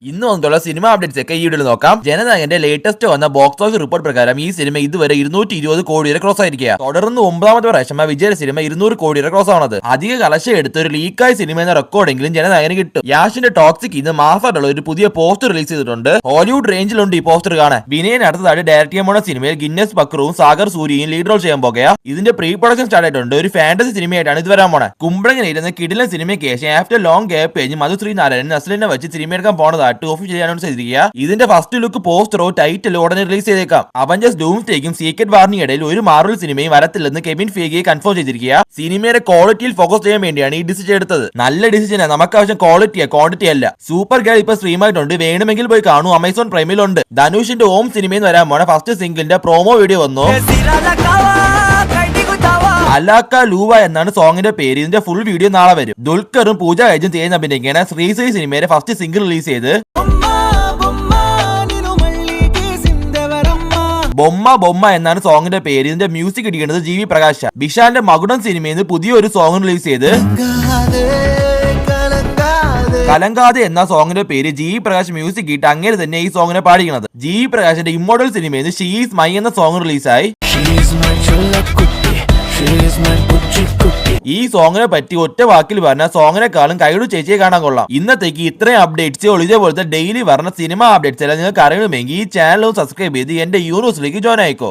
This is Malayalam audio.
ഇന്ന് വന്നുള്ള സിനിമ അപ്ഡേറ്റ്സ് ഒക്കെ ഈ വീഡിയോയിൽ നോക്കാം. ജനനായകന്റെ ലേറ്റസ്റ്റ് വന്ന ബോക്സ് ഓഫീസ് റിപ്പോർട്ട് പ്രകാരം ഈ സിനിമ ഇതുവരെ 220 കോടി വരെ ക്രോസ് ആയിരിക്കുക. തുടർന്ന് 9ാമത്തെ പ്രാവശ്യം വിജയ സിനിമ 200 കോടി വരെ ക്രോസ് ആണത്. അധിക കളക്ഷൻ എടുത്ത് ഒരു ലീക്കായ സിനിമ എന്ന റെക്കോർഡെങ്കിലും ജനനായകന് കിട്ടും. യാഷിന്റെ ടോക്സിക് ഇന്ന് മാസമായിട്ടുള്ള ഒരു പുതിയ പോസ്റ്റർ റിലീസ് ചെയ്തിട്ടുണ്ട്. ഹോളിവുഡ് റേഞ്ചിലുണ്ട് ഈ പോസ്റ്റർ കാണാൻ. വിനയൻ അടുത്തതായിട്ട് ഡയറക്ട് ചെയ്യാൻ പോണ സിനിമയിൽ ഗിന്നസ് ബക്രവും സാഗർ സൂര്യയും ലീഡ് റോൾ ചെയ്യാൻ പോകുക. ഇതിന്റെ പ്രീ പ്രൊഡക്ഷൻ സ്റ്റാർട്ട് ആയിട്ടുണ്ട്. ഒരു ഫാന്റസി സിനിമയായിട്ടാണ് ഇത് വരാൻ പോണത്. കുമ്പളങ്ങനെ ഇരുന്ന കിടിലൻ സിനിമയ്ക്ക് ശേഷം ആഫ്റ്റർ ലോങ് ഗ്യാപ്പ് കഴിഞ്ഞ് മധുശ്രീ നാരായണൻ നസ്ലിനെ വെച്ച് സിനിമ എടുക്കാൻ പോണതായിട്ട് ഓഫീഷ്യലി അനൗൺസ് ചെയ്തിരിക്കുക. ഇതിന്റെ ഫസ്റ്റ് ലുക്ക് പോസ്റ്ററോ ടൈറ്റിലോ ഉടനെ റിലീസ് ചെയ്തേക്കാം. അവഞ്ചേഴ്സ് ഡൂംസ്ഡേക്കും സീക്രട്ട് വാറിനും ഇടയിൽ ഒരു മാർവൽ സിനിമയും വരത്തില്ലെന്ന് കെവിൻ ഫീഗെ കൺഫേം ചെയ്തിരിക്കുക. സിനിമയുടെ ക്വാളിറ്റിയിൽ ഫോക്കസ് ചെയ്യാൻ വേണ്ടിയാണ് ഈ ഡിസിഷൻ എടുത്തത്. നല്ല ഡിസിഷനാണ്. നമുക്ക് ആവശ്യം ക്വാളിറ്റിയാ, ക്വാണ്ടിറ്റി അല്ല. സൂപ്പർ ഗേൾ ഇപ്പൊ സ്ട്രീം ആയിട്ടുണ്ട്. വേണമെങ്കിൽ പോയി കാണൂ. ആമസോൺ പ്രൈമിലുണ്ട്. ധനുഷിന്റെ ഓം സിനിമയിൽ വരാൻ പോണ ഫസ്റ്റ് സിംഗിളിന്റെ പ്രോമോ വീഡിയോ വന്നു. അലാക്ക ലൂവ എന്നാണ് സോങ്ങിന്റെ പേര്. ഇതിന്റെ ഫുൾ വീഡിയോ നാളെ വരും. ദുൽഖറും പൂജ ഹൈജും ചെയ്യുന്ന അഭിനയിക്കാണ് ശ്രീശ്രീ സിനിമയുടെ ഫസ്റ്റ് സിംഗിൾ റിലീസ് ചെയ്ത് ബൊമ്മ ബൊമ്മ എന്നാണ് സോങ്ങിന്റെ പേര്. ഇതിന്റെ മ്യൂസിക് ഇടിക്കുന്നത് ജി വി പ്രകാശ്. ബിഷാന്റെ മകുടം സിനിമയിൽ നിന്ന് പുതിയൊരു സോങ് റിലീസ് ചെയ്ത് കലങ്കാതെ എന്ന സോങ്ങിന്റെ പേര് ജി വി പ്രകാശ് മ്യൂസിക് ഇട്ട് അങ്ങനെ തന്നെ ഈ സോങ്ങിനെ പാടിക്കുന്നത്. ജി വി പ്രകാശിന്റെ ഇമ്മോർട്ടൽ സിനിമയിൽ നിന്ന് ഷീ ഈസ് മൈ എന്ന സോങ് റിലീസായി. ഈ സോങ്ങിനെ പറ്റി ഒറ്റ വാക്കിൽ പറഞ്ഞ സോങ്ങിനെക്കാളും കൈയുടെ ചേച്ചിയെ കാണാൻ കൊള്ളാം. ഇന്നത്തേക്ക് ഇത്രയും അപ്ഡേറ്റ്സ് ഇതേപോലത്തെ ഡെയിലി പറഞ്ഞ സിനിമ അപ്ഡേറ്റ്സ് എല്ലാം നിങ്ങൾക്ക് അറിയണമെങ്കിൽ ഈ ചാനൽ സബ്സ്ക്രൈബ് ചെയ്ത് എന്റെ യൂണിവേഴ്സിലേക്ക് ജോയിൻ ആയിക്കോ.